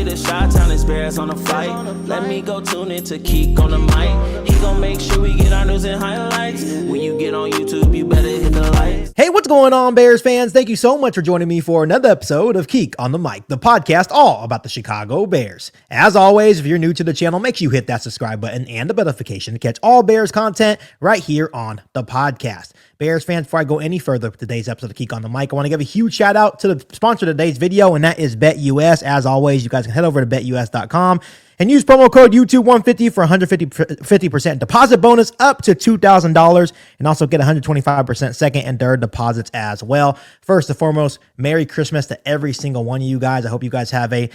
the Chi-Town is Bears on the flight. Let me go tune in to Keek on the mic. He gon' make sure we get our news and highlights. When you get on YouTube, you better hit the like. Hey, what's going on, Bears fans? Thank you so much for joining me for another episode of Keek on the Mic, the podcast all about the Chicago Bears. As always, if you're new to the channel, make sure you hit that subscribe button and the notification to catch all Bears content right here on the podcast. Bears fans, before I go any further with today's episode of Keek on the Mic, I want to give a huge shout out to the sponsor of today's video, and that is BetUS. As always, you guys can head over to betus.com and use promo code YouTube150 for 50% deposit bonus up to $2,000, and also get 125% second and third deposits as well. First and foremost, Merry Christmas to every single one of you guys. I hope you guys have a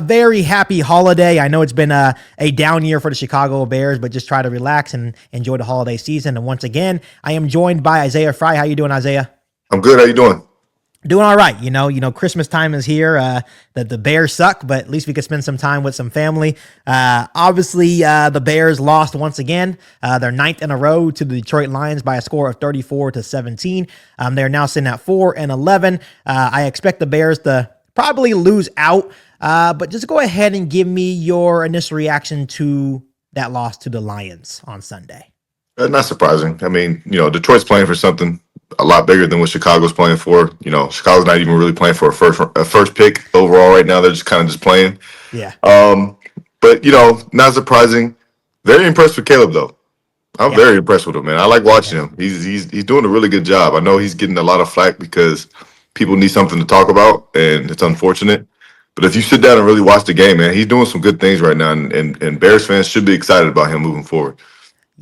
very happy holiday. I know it's been a down year for the Chicago Bears, but just try to relax and enjoy the holiday season. And once again, I am joined by Isaiah Fry. How you doing, Isaiah? I'm good. How you doing? Doing all right. You know, Christmas time is here. The Bears suck, but at least we could spend some time with some family. Obviously, the Bears lost once again. Their ninth in a row to the Detroit Lions by a score of 34-17. They're now sitting at 4-11. I expect the Bears to probably lose out, but just go ahead and give me your initial reaction to that loss to the Lions on Sunday. Not surprising. I mean, Detroit's playing for something a lot bigger than what Chicago's playing for. Chicago's not even really playing for a first pick overall right now. They're just kind of just playing. Yeah. But not surprising. Very impressed with Caleb though. I'm very impressed with him, man. I like watching him. He's doing a really good job. I know he's getting a lot of flack because people need something to talk about, and it's unfortunate. But if you sit down and really watch the game, man, he's doing some good things right now, and Bears fans should be excited about him moving forward.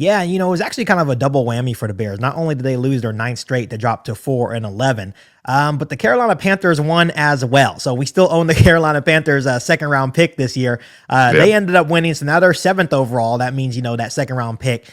Yeah, it was actually kind of a double whammy for the Bears. Not only did they lose their ninth straight to drop to 4-11, but the Carolina Panthers won as well. So we still own the Carolina Panthers second round pick this year. They ended up winning, so now they're seventh overall. That means, that second round pick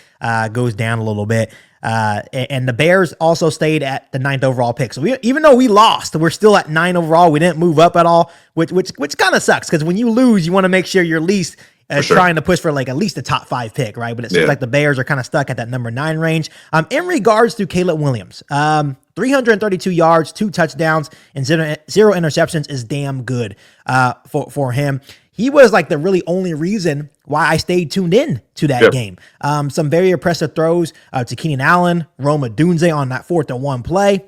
goes down a little bit. And the Bears also stayed at the ninth overall pick. So even though we lost, we're still at 9 overall. We didn't move up at all, which kind of sucks, because when you lose, you want to make sure you're at least trying to push for at least a top 5 pick, right? But it seems like the Bears are kind of stuck at that number 9 range. In regards to Caleb Williams, 332 yards, 2 touchdowns, and 0 interceptions is damn good for him. He was the really only reason why I stayed tuned in to that game. Some very impressive throws to Keenan Allen, Roma Dunze on that 4th-and-1 play.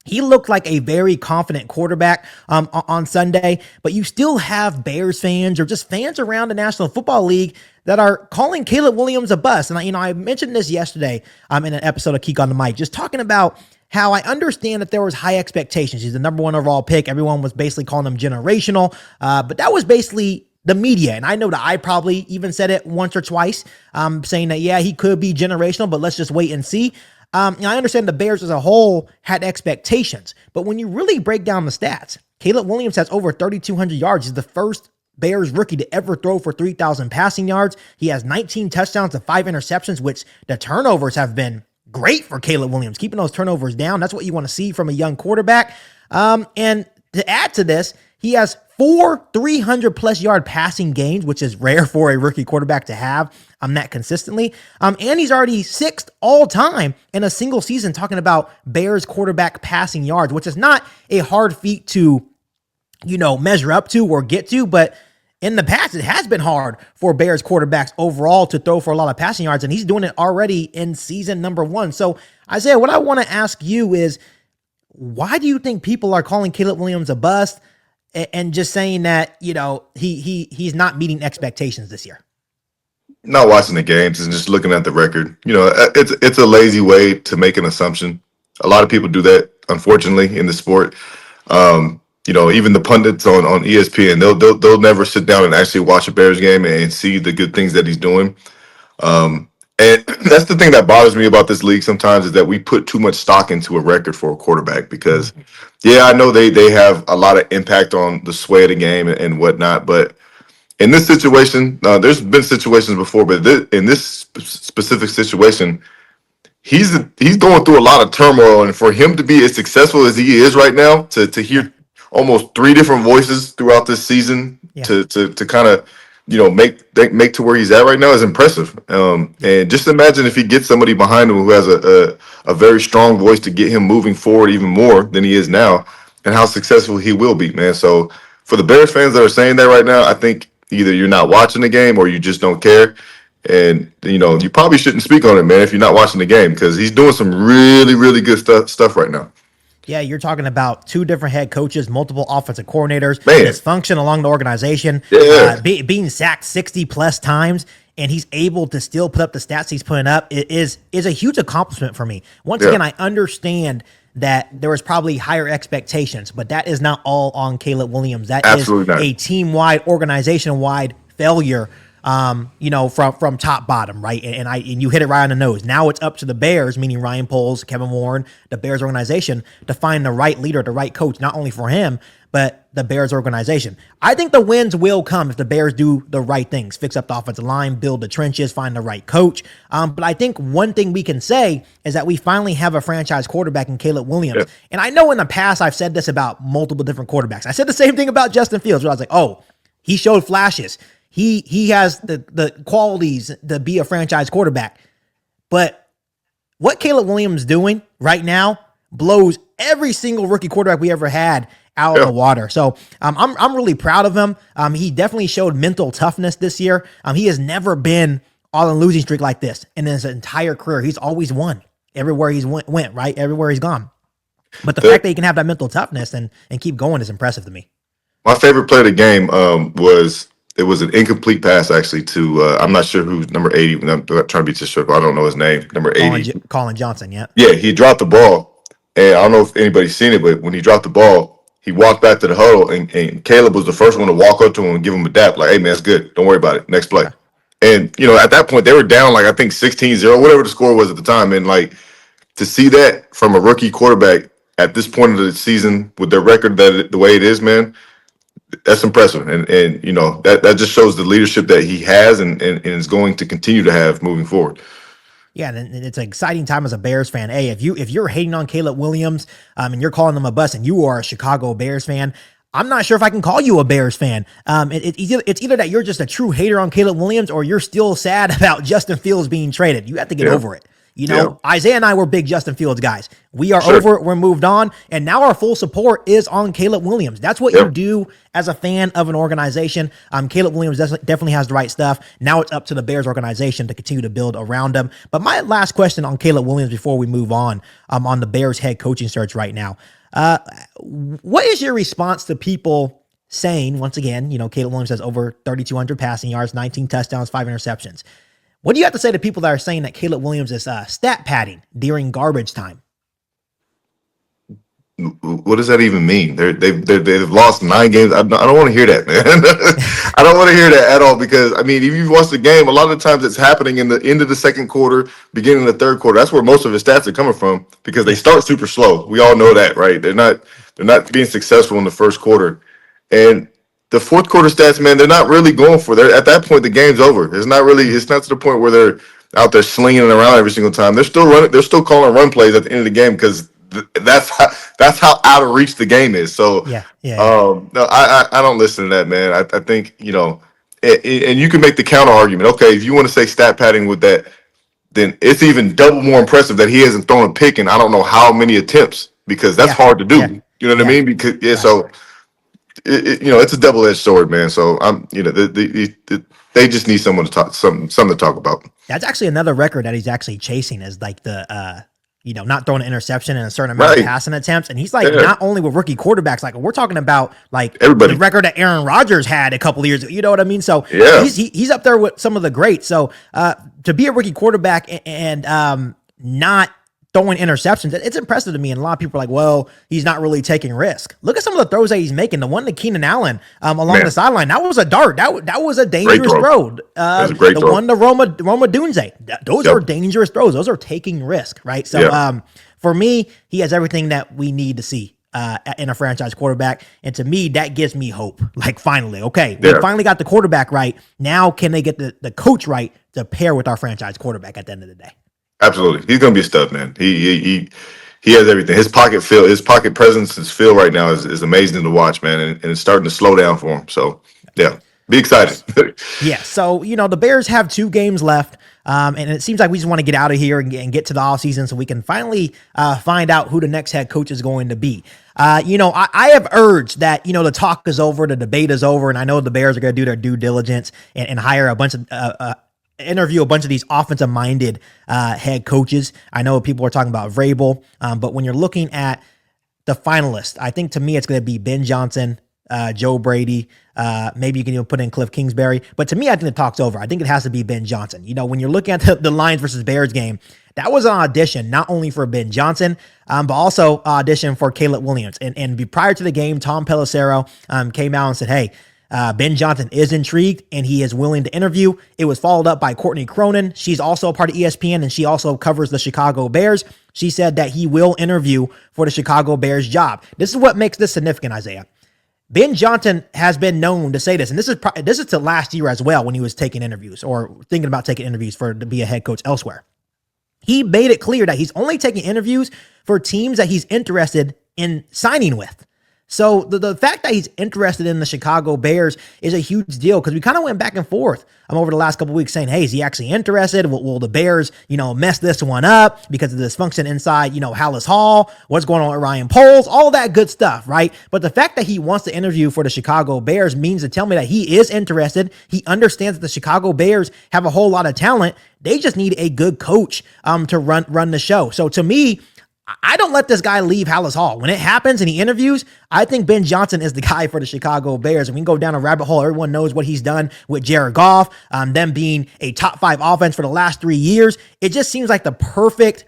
He looked like a very confident quarterback on Sunday, but you still have Bears fans or just fans around the National Football League that are calling Caleb Williams a bust. And I mentioned this yesterday in an episode of Keek on the Mic, just talking about how I understand that there was high expectations. He's the number 1 overall pick. Everyone was basically calling him generational, but that was basically the media. And I know that I probably even said it once or twice, saying that, he could be generational, but let's just wait and see. I understand the Bears as a whole had expectations, but when you really break down the stats, Caleb Williams has over 3,200 yards. He's the first Bears rookie to ever throw for 3,000 passing yards. He has 19 touchdowns and 5 interceptions, which the turnovers have been great for Caleb Williams, keeping those turnovers down. That's what you want to see from a young quarterback. And to add to this, he has 4 300-plus yard passing games, which is rare for a rookie quarterback to have that consistently. And he's already 6th all-time in a single season, talking about Bears quarterback passing yards, which is not a hard feat to, measure up to or get to, but in the past, it has been hard for Bears quarterbacks overall to throw for a lot of passing yards, and he's doing it already in season number 1. So, Isaiah, what I want to ask you is, why do you think people are calling Caleb Williams a bust and just saying that, he's not meeting expectations this year? Not watching the games and just looking at the record. It's a lazy way to make an assumption. A lot of people do that, unfortunately, in the sport. Even the pundits on ESPN, they'll never sit down and actually watch a Bears game and see the good things that he's doing. And that's the thing that bothers me about this league sometimes, is that we put too much stock into a record for a quarterback because, I know they have a lot of impact on the sway of the game and whatnot. But in this situation, there's been situations before, but in this specific situation, he's going through a lot of turmoil. And for him to be as successful as he is right now, to hear almost 3 different voices throughout this season to kind of make to where he's at right now is impressive. And just imagine if he gets somebody behind him who has a very strong voice to get him moving forward even more than he is now, and how successful he will be, man. So for the Bears fans that are saying that right now, I think either you're not watching the game or you just don't care. And, you probably shouldn't speak on it, man, if you're not watching the game, because he's doing some really, really good stuff right now. Yeah, you're talking about two different head coaches, multiple offensive coordinators, Man. dysfunction along the organization, Yeah. being sacked 60 plus times, and he's able to still put up the stats he's putting up. It is a huge accomplishment for me. Once again, I understand that there was probably higher expectations, but that is not all on Caleb Williams. That Absolutely is not. a team-wide, organization-wide failure. From top bottom, right? And you hit it right on the nose. Now it's up to the Bears, meaning Ryan Poles, Kevin Warren, the Bears organization, to find the right leader, the right coach, not only for him, but the Bears organization. I think the wins will come if the Bears do the right things, fix up the offensive line, build the trenches, find the right coach. But I think one thing we can say is that we finally have a franchise quarterback in Caleb Williams. Yeah. And I know in the past I've said this about multiple different quarterbacks. I said the same thing about Justin Fields, where I was like, oh, he showed flashes. He has the qualities to be a franchise quarterback. But what Caleb Williams doing right now blows every single rookie quarterback we ever had out of the water. So I'm really proud of him. He definitely showed mental toughness this year. He has never been on a losing streak like this in his entire career. He's always won everywhere he's went, right? Everywhere he's gone. But the fact that he can have that mental toughness and keep going is impressive to me. My favorite play of the game was an incomplete pass, actually, to I'm not sure who's number 80. I'm not trying to be disrespectful. I don't know his name. Number 80. Colin Johnson, yeah. Yeah, he dropped the ball. And I don't know if anybody's seen it, but when he dropped the ball, he walked back to the huddle, and Caleb was the first one to walk up to him and give him a dap, like, hey, man, it's good. Don't worry about it. Next play. And, at that point, they were down, like, I think 16-0, whatever the score was at the time. And, like, to see that from a rookie quarterback at this point of the season with their record the way it is, man, that's impressive. And that just shows the leadership that he has and is going to continue to have moving forward. Yeah, and it's an exciting time as a Bears fan. Hey, if you're hating on Caleb Williams and you're calling him a bust and you are a Chicago Bears fan, I'm not sure if I can call you a Bears fan. It's either that you're just a true hater on Caleb Williams or you're still sad about Justin Fields being traded. You have to get over it. Isaiah and I were big Justin Fields guys. We are over it. We're moved on. And now our full support is on Caleb Williams. That's what you do as a fan of an organization. Caleb Williams definitely has the right stuff. Now it's up to the Bears organization to continue to build around him. But my last question on Caleb Williams before we move on the Bears head coaching search right now. What is your response to people saying, once again, Caleb Williams has over 3,200 passing yards, 19 touchdowns, 5 interceptions. What do you have to say to people that are saying that Caleb Williams is stat padding during garbage time? What does that even mean? They've lost 9 games. I don't want to hear that, man. I don't want to hear that at all because, if you've watched the game, a lot of the times it's happening in the end of the second quarter, beginning of the third quarter. That's where most of his stats are coming from because they start super slow. We all know that, right? They're not being successful in the first quarter. And the fourth quarter stats, man, they're not really going for it. At that point, the game's over. It's not to the point where they're out there slinging it around every single time. They're still running. They're still calling run plays at the end of the game because that's how out of reach the game is. So, yeah. No, I don't listen to that, man. I think, and you can make the counter argument. Okay, if you want to say stat padding with that, then it's even double more impressive that he hasn't thrown a pick in I don't know how many attempts because that's hard to do. Yeah. You know what I mean? Because so. It's a double-edged sword, man. So they just need someone to talk, something to talk about. That's actually another record that he's actually chasing is like the not throwing an interception and a certain amount of passing attempts. And he's like not only with rookie quarterbacks, like we're talking about like everybody. The record that Aaron Rodgers had a couple of years ago. You know what I mean? So he's up there with some of the greats. So to be a rookie quarterback and not throwing interceptions, it's impressive to me. And a lot of people are like, well, he's not really taking risk. Look at some of the throws that he's making. The one to Keenan Allen along the sideline, that was a dart. That was a dangerous throw. That was a great throw. One to Roma Dunze, those are dangerous throws. Those are taking risk, right? So for me, he has everything that we need to see in a franchise quarterback. And to me, that gives me hope. Like finally, okay, we finally got the quarterback right. Now can they get the coach right to pair with our franchise quarterback at the end of the day? Absolutely. He's going to be a stud, man. He has everything. His pocket presence, his feel right now is amazing to watch, man. And it's starting to slow down for him. So, yeah. Be excited. Yeah. So, the Bears have 2 games left. And it seems like we just want to get out of here and get to the offseason so we can finally find out who the next head coach is going to be. I have urged that, the talk is over, the debate is over, and I know the Bears are going to do their due diligence and hire a bunch of interview a bunch of these offensive minded head coaches. I know people are talking about Vrabel, but when you're looking at the finalists, I think to me it's going to be Ben Johnson, Joe Brady. Maybe you can even put in Cliff Kingsbury. But to me, I think the talk's over. I think it has to be Ben Johnson. When you're looking at the Lions versus Bears game, that was an audition not only for Ben Johnson, but also audition for Caleb Williams. And prior to the game, Tom Pelissero came out and said, hey, Ben Johnson is intrigued and he is willing to interview. It was followed up by Courtney Cronin. She's also a part of ESPN and she also covers the Chicago Bears. She said that he will interview for the Chicago Bears job. This is what makes this significant, Isaiah. Ben Johnson has been known to say this, and this is to last year as well when he was taking interviews or thinking about taking interviews to be a head coach elsewhere. He made it clear that he's only taking interviews for teams that he's interested in signing with. So the fact that he's interested in the Chicago Bears is a huge deal because we kind of went back and forth over the last couple of weeks saying, hey, is he actually interested? Will the Bears, mess this one up because of the dysfunction inside, Hallis Hall? What's going on with Ryan Poles? All that good stuff, right? But the fact that he wants to interview for the Chicago Bears means to tell me that he is interested. He understands that the Chicago Bears have a whole lot of talent. They just need a good coach to run the show. So to me, I don't let this guy leave Hallis Hall. When it happens and he interviews, I think Ben Johnson is the guy for the Chicago Bears. And we can go down a rabbit hole. Everyone knows what he's done with Jared Goff, them being a top 5 offense for the last 3 years. It just seems like the perfect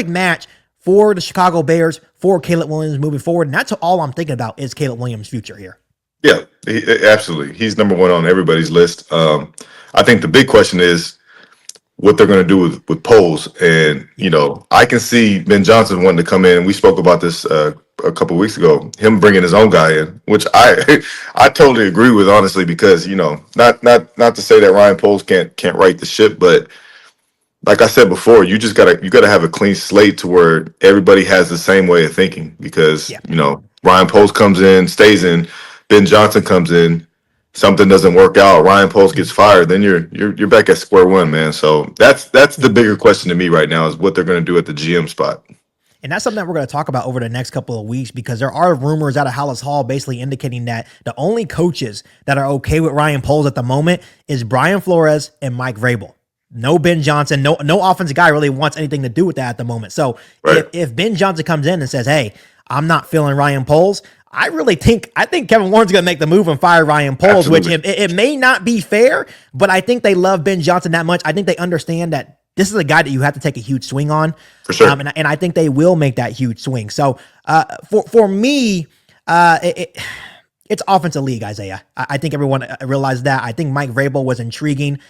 match for the Chicago Bears, for Caleb Williams moving forward. And that's all I'm thinking about is Caleb Williams' future here. Yeah, absolutely. He's number 1 on everybody's list. I think the big question is what they're going to do with Poles. And, I can see Ben Johnson wanting to come in. We spoke about this a couple of weeks ago, him bringing his own guy in, which I totally agree with, honestly, because, not to say that Ryan Poles can't right the ship, but like I said before, you gotta have a clean slate to where everybody has the same way of thinking because, Ryan Poles comes in, stays in, Ben Johnson comes in, something doesn't work out, Ryan Poles gets fired, then you're back at square one, man. So that's the bigger question to me right now is what they're going to do at the GM spot. And that's something that we're going to talk about over the next couple of weeks because there are rumors out of Hallis Hall basically indicating that the only coaches that are okay with Ryan Poles at the moment is Brian Flores and Mike Vrabel. No Ben Johnson, no offensive guy really wants anything to do with that at the moment. So right. if Ben Johnson comes in and says, hey, I'm not feeling Ryan Poles, I think Kevin Warren's going to make the move and fire Ryan Poles, Absolutely. which it may not be fair, but I think they love Ben Johnson that much. I think they understand that this is a guy that you have to take a huge swing on. For sure. And I think they will make that huge swing. So for me, it's offensive league, Isaiah. I think everyone realized that. I think Mike Vrabel was intriguing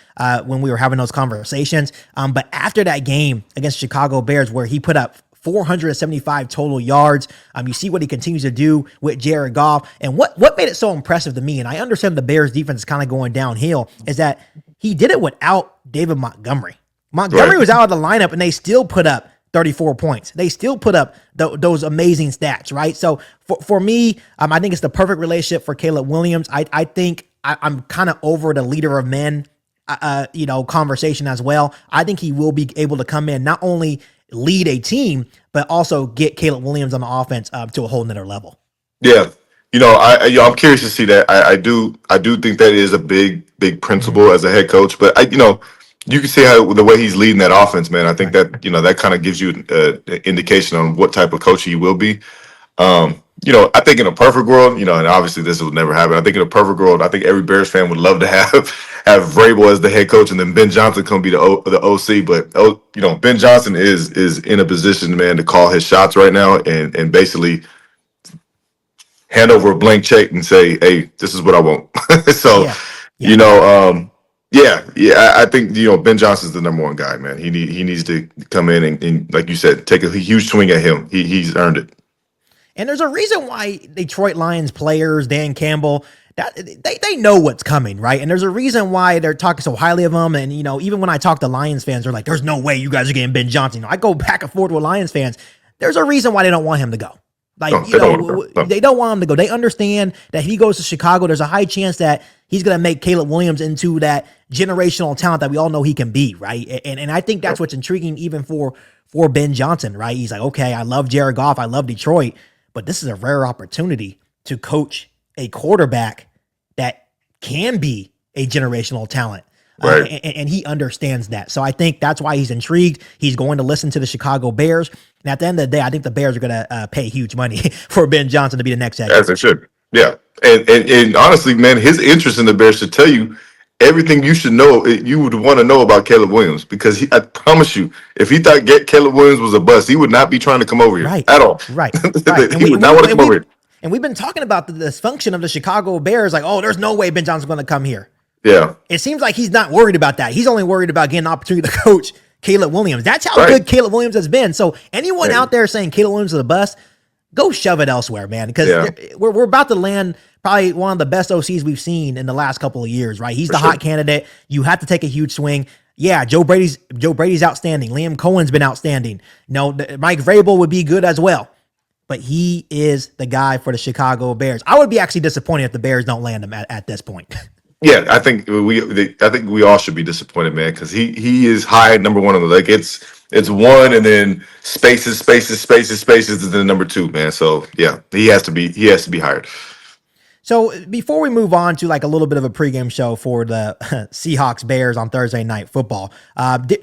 when we were having those conversations. But after that game against Chicago Bears where he put up 475 total yards. You see what he continues to do with Jared Goff. And what made it so impressive to me, and I understand the Bears defense is kind of going downhill, is that he did it without David Montgomery. Montgomery was out of the lineup and they still put up 34 points. They still put up those amazing stats, right? So for me, I think it's the perfect relationship for Caleb Williams. I think I'm kind of over the leader of men, conversation as well. I think he will be able to come in, not only lead a team, but also get Caleb Williams on the offense to a whole nother level. Yeah. I'm curious to see that. I do think that is a big principle as a head coach, but you can see how the way he's leading that offense, man. I think that, that kind of gives you an indication on what type of coach he will be. I think in a perfect world, and obviously this will never happen. I think in a perfect world, I think every Bears fan would love to have Vrabel as the head coach and then Ben Johnson come be the OC. But Ben Johnson is in a position, man, to call his shots right now and basically hand over a blank check and say, "Hey, this is what I want." So, I think Ben Johnson's the number 1 guy, man. He needs to come in and like you said, take a huge swing at him. He's earned it. And there's a reason why Detroit Lions players, Dan Campbell, that they know what's coming, right? And there's a reason why they're talking so highly of him. And, even when I talk to Lions fans, they're like, there's no way you guys are getting Ben Johnson. I go back and forth with Lions fans. There's a reason why they don't want him to go. Like, No, they don't want to go. No. they don't want him to go. They understand that if he goes to Chicago, there's a high chance that he's going to make Caleb Williams into that generational talent that we all know he can be, right? And I think that's what's intriguing even for Ben Johnson, right? He's like, okay, I love Jared Goff, I love Detroit, but this is a rare opportunity to coach a quarterback that can be a generational talent. Right. And he understands that. So I think that's why he's intrigued. He's going to listen to the Chicago Bears. And at the end of the day, I think the Bears are going to pay huge money for Ben Johnson to be the next head coach. As they should. Yeah. And honestly, man, his interest in the Bears should tell you everything you should know, you would want to know about Caleb Williams. Because I promise you, if he thought Caleb Williams was a bust, he would not be trying to come over here at all. Right. He would not want to come over here. And we've been talking about the dysfunction of the Chicago Bears. Like, oh, there's no way Ben Johnson's going to come here. Yeah. It seems like he's not worried about that. He's only worried about getting an opportunity to coach Caleb Williams. That's how good Caleb Williams has been. So anyone out there saying Caleb Williams is a bust, go shove it elsewhere, man. Because we're about to land probably one of the best OCs we've seen in the last couple of years, right? He's the hot candidate. You have to take a huge swing. Yeah, Joe Brady's outstanding. Liam Cohen's been outstanding. Mike Vrabel would be good as well. But he is the guy for the Chicago Bears. I would be actually disappointed if the Bears don't land him at this point. Yeah, I think we all should be disappointed, man, because he is high at number one on the like it's one and then spaces and then number two, man. So yeah, he has to be hired. So before we move on to like a little bit of a pregame show for the Seahawks Bears on Thursday Night Football,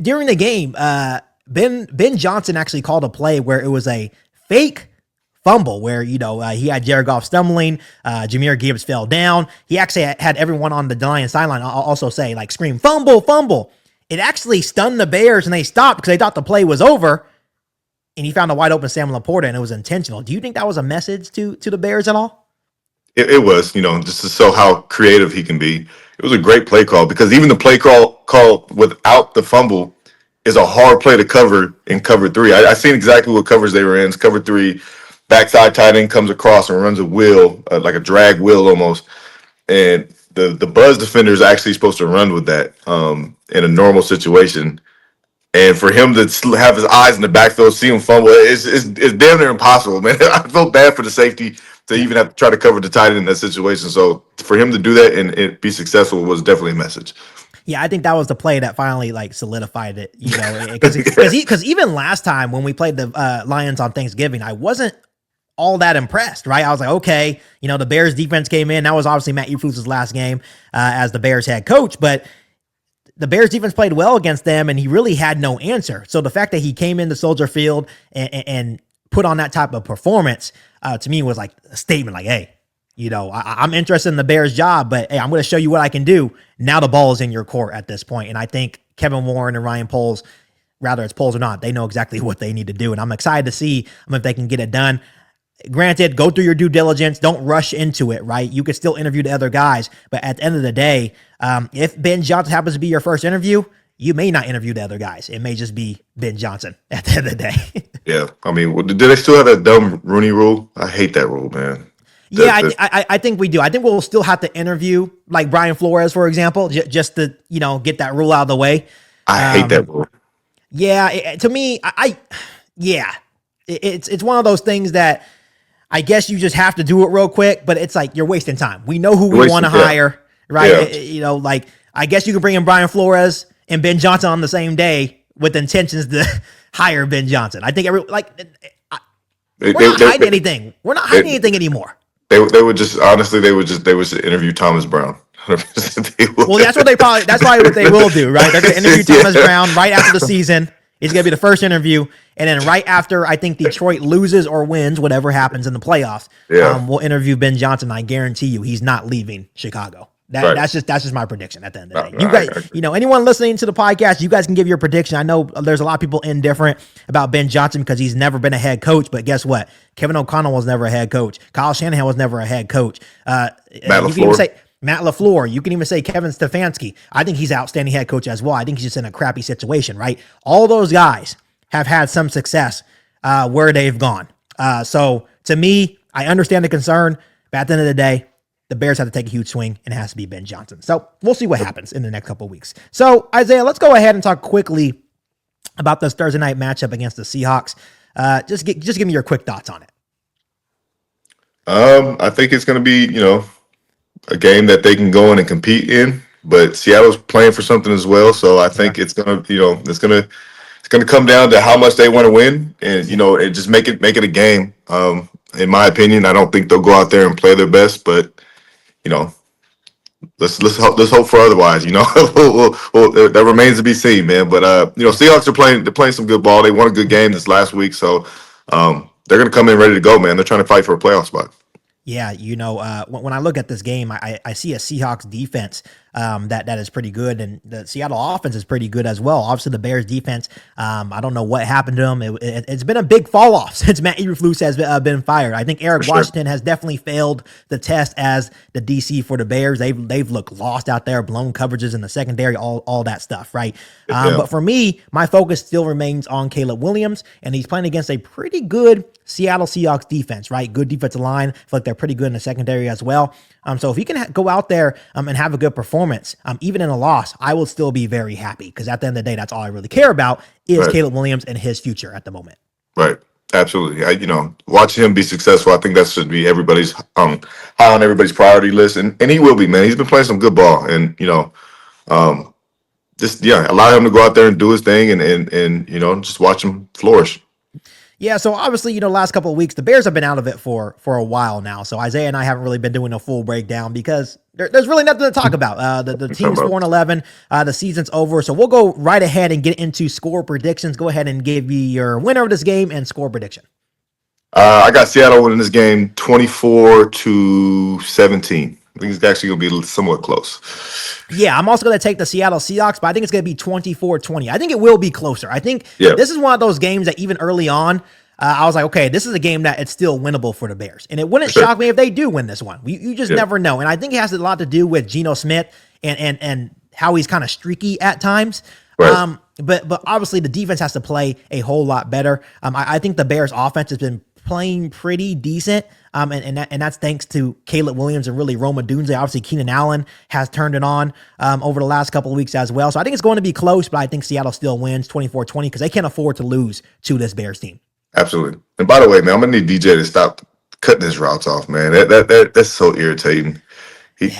during the game, Ben Johnson actually called a play where it was a fake fumble where, he had Jared Goff stumbling, Jahmyr Gibbs fell down. He actually had everyone on the Lions sideline also say, like, scream, fumble, fumble. It actually stunned the Bears and they stopped because they thought the play was over. And he found a wide open Sam Laporta and it was intentional. Do you think that was a message to the Bears at all? It was, just to show how creative he can be. It was a great play call because even the play call without the fumble is a hard play to cover in cover three. I seen exactly what covers they were in. It's cover three. Backside tight end comes across and runs a wheel, like a drag wheel almost. And the buzz defender is actually supposed to run with that in a normal situation. And for him to have his eyes in the backfield, see him fumble, it's damn near impossible, man. I felt bad for the safety to even have to try to cover the tight end in that situation. So for him to do that and be successful was definitely a message. Yeah, I think that was the play that finally solidified it, because even last time when we played the Lions on Thanksgiving, I wasn't all that impressed, right? I was like, okay, the Bears defense came in. That was obviously Matt Eberflus's last game as the Bears head coach, but the Bears defense played well against them and he really had no answer. So the fact that he came into Soldier Field and put on that type of performance to me was like a statement like, hey, I'm interested in the Bears job, but hey, I'm going to show you what I can do. Now the ball is in your court at this point. And I think Kevin Warren and Ryan Poles, rather it's Poles or not, they know exactly what they need to do. And I'm excited to see if they can get it done. Granted, go through your due diligence. Don't rush into it, right? You could still interview the other guys, but at the end of the day, if Ben Johnson happens to be your first interview, you may not interview the other guys. It may just be Ben Johnson at the end of the day. Yeah. I mean, do they still have that dumb Rooney rule? I hate that rule, man. I think we do. I think we'll still have to interview like Brian Flores, for example, just to, get that rule out of the way. I hate that rule. Yeah. To me, it's one of those things that I guess you just have to do it real quick, but it's like you're wasting time. We know who we want to hire, right? Yeah. I guess you could bring in Brian Flores and Ben Johnson on the same day with intentions to hire Ben Johnson. I think we're not hiding anything. We're not hiding anything anymore. They would just interview Thomas Brown. Well, that's probably what they will do, right? They're going to interview Thomas Brown right after the season. It's going to be the first interview. And then right after, I think Detroit loses or wins, whatever happens in the playoffs, we'll interview Ben Johnson. I guarantee you he's not leaving Chicago. That's just my prediction at the end of the day. You guys, anyone listening to the podcast, you guys can give your prediction. I know there's a lot of people indifferent about Ben Johnson because he's never been a head coach, but guess what? Kevin O'Connell was never a head coach. Kyle Shanahan was never a head coach. Matt LaFleur. You can even say Kevin Stefanski. I think he's an outstanding head coach as well. I think he's just in a crappy situation, right? All those guys have had some success where they've gone. So to me, I understand the concern, but at the end of the day, the Bears have to take a huge swing and it has to be Ben Johnson. So we'll see what happens in the next couple of weeks. So Isaiah, let's go ahead and talk quickly about this Thursday night matchup against the Seahawks. Just give me your quick thoughts on it. I think it's going to be, a game that they can go in and compete in. But Seattle's playing for something as well, so I Okay. think it's gonna, it's gonna come down to how much they want to win, and and just make it a game. In my opinion, I don't think they'll go out there and play their best, but you know, let's hope for otherwise. That remains to be seen, man. But Seahawks they're playing some good ball. They won a good game this last week, so they're gonna come in ready to go, man. They're trying to fight for a playoff spot. Yeah, when I look at this game, I see a Seahawks defense that is pretty good, and the Seattle offense is pretty good as well. Obviously, the Bears defense, I don't know what happened to them. It's been a big fall off since Matt Eberflus has been fired. I think Eric For sure. Washington has definitely failed the test as the DC for the Bears. They've looked lost out there, blown coverages in the secondary, all that stuff, right? Yeah. But for me, my focus still remains on Caleb Williams, and he's playing against a pretty good Seattle Seahawks defense, right? Good defensive line. I feel like they're pretty good in the secondary as well. So if he can go out there and have a good performance, even in a loss, I will still be very happy, because at the end of the day, that's all I really care about is Right. Caleb Williams and his future at the moment. Right. Absolutely. Watching him be successful, I think that should be everybody's high on everybody's priority list, and he will be, man. He's been playing some good ball, and just allow him to go out there and do his thing, and just watch him flourish. Yeah, so obviously, last couple of weeks, the Bears have been out of it for a while now. So Isaiah and I haven't really been doing a full breakdown because there's really nothing to talk about. The team's 4-11. The season's over. So we'll go right ahead and get into score predictions. Go ahead and give me your winner of this game and score prediction. I got Seattle winning this game 24-17. I think it's actually going to be somewhat close. Yeah, I'm also going to take the Seattle Seahawks, but I think it's going to be 24-20. I think it will be closer. I think this is one of those games that even early on, I was like, okay, this is a game that it's still winnable for the Bears. And it wouldn't shock me if they do win this one. You just never know. And I think it has a lot to do with Geno Smith and how he's kind of streaky at times. Right. But obviously the defense has to play a whole lot better. I think the Bears offense has been playing pretty decent. And that's thanks to Caleb Williams and really Roma Dunze. Obviously, Keenan Allen has turned it on over the last couple of weeks as well. So I think it's going to be close, but I think Seattle still wins 24-20 because they can't afford to lose to this Bears team. Absolutely. And by the way, man, I'm going to need DJ to stop cutting his routes off, man. That's so irritating.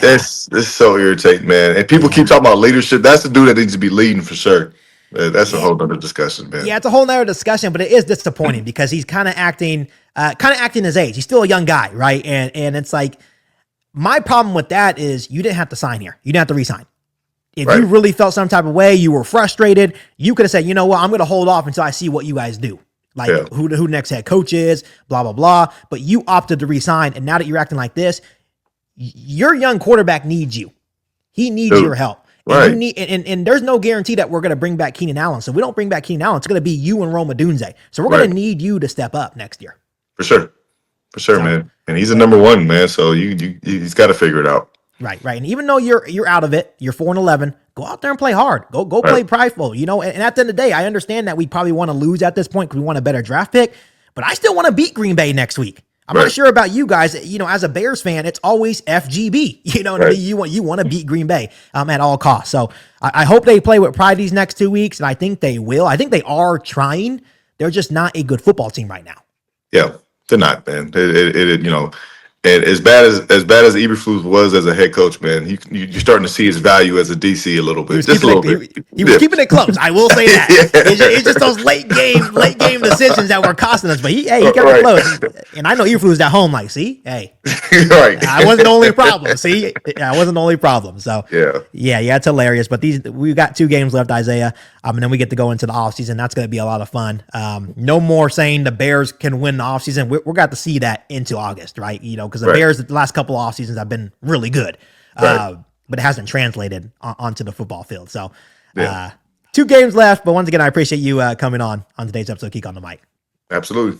That's so irritating, man. And people keep talking about leadership. That's the dude that needs to be leading for sure. That's a whole other discussion, man. Yeah, it's a whole nother discussion, but it is disappointing because he's kind of acting his age. He's still a young guy, right? And it's like, my problem with that is you didn't have to sign here. You didn't have to resign. If you really felt some type of way, you were frustrated, you could have said, you know what, I'm going to hold off until I see what you guys do. Like who the next head coach is, blah, blah, blah. But you opted to resign. And now that you're acting like this, your young quarterback needs you. He needs your help. Right. And you need, and there's no guarantee that we're going to bring back Keenan Allen. So if we don't bring back Keenan Allen, it's going to be you and Roma Dunze. So we're going to need you to step up next year. For sure, man. And he's the number one, man. So he's got to figure it out. Right. And even though you're out of it, you're 4-11. Go out there and play hard. Go play prideful. And at the end of the day, I understand that we probably want to lose at this point because we want a better draft pick. But I still want to beat Green Bay next week. I'm not sure about you guys. As a Bears fan, it's always FGB. What I mean? You want to beat Green Bay at all costs. So I hope they play with pride these next 2 weeks, and I think they will. I think they are trying. They're just not a good football team right now. Yeah, they're not, man. And as bad as Eberflus was as a head coach, man, you're starting to see his value as a DC a little bit, just a little bit. He was keeping it close. I will say that. It's just those late game decisions that were costing us. But he kept it close. And I know Eberflus was at home, like, see, hey, right. I wasn't the only problem. See, I wasn't the only problem. So yeah, it's hilarious. But we've got 2 games left, Isaiah. And then we get to go into the offseason. That's going to be a lot of fun. No more saying the Bears can win the offseason. We're got to see that into August, right? Because the Bears the last couple of off seasons have been really good, but it hasn't translated onto the football field. So 2 games left, but once again, I appreciate you coming on today's episode of Geek on the Mic. Absolutely.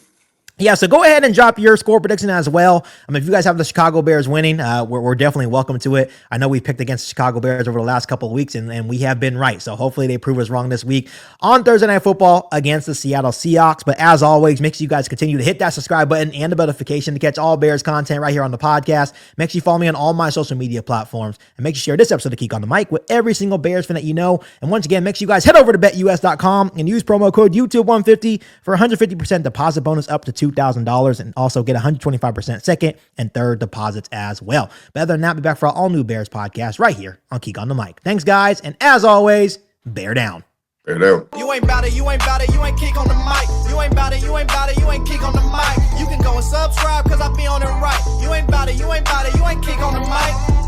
Yeah, so go ahead and drop your score prediction as well. If you guys have the Chicago Bears winning, we're definitely welcome to it. I know we picked against the Chicago Bears over the last couple of weeks, and we have been right. So hopefully they prove us wrong this week on Thursday Night Football against the Seattle Seahawks. But as always, make sure you guys continue to hit that subscribe button and the notification to catch all Bears content right here on the podcast. Make sure you follow me on all my social media platforms, and make sure you share this episode of Geek on the Mic with every single Bears fan that you know. And once again, make sure you guys head over to betus.com and use promo code YouTube150 for 150% deposit bonus up to $2. $2,000 and also get 125% second and third deposits as well. But other than that, be back for our all new Bears podcast right here on Geek on the Mic. Thanks, guys. And as always, bear down. Bear down. You ain't bout it, you ain't bout it, you ain't kick on the mic. You ain't bout it, you ain't bout it, you ain't kick on the mic. You can go and subscribe cause I be on it right. You ain't bout it, you ain't bout it, you ain't kick on the mic.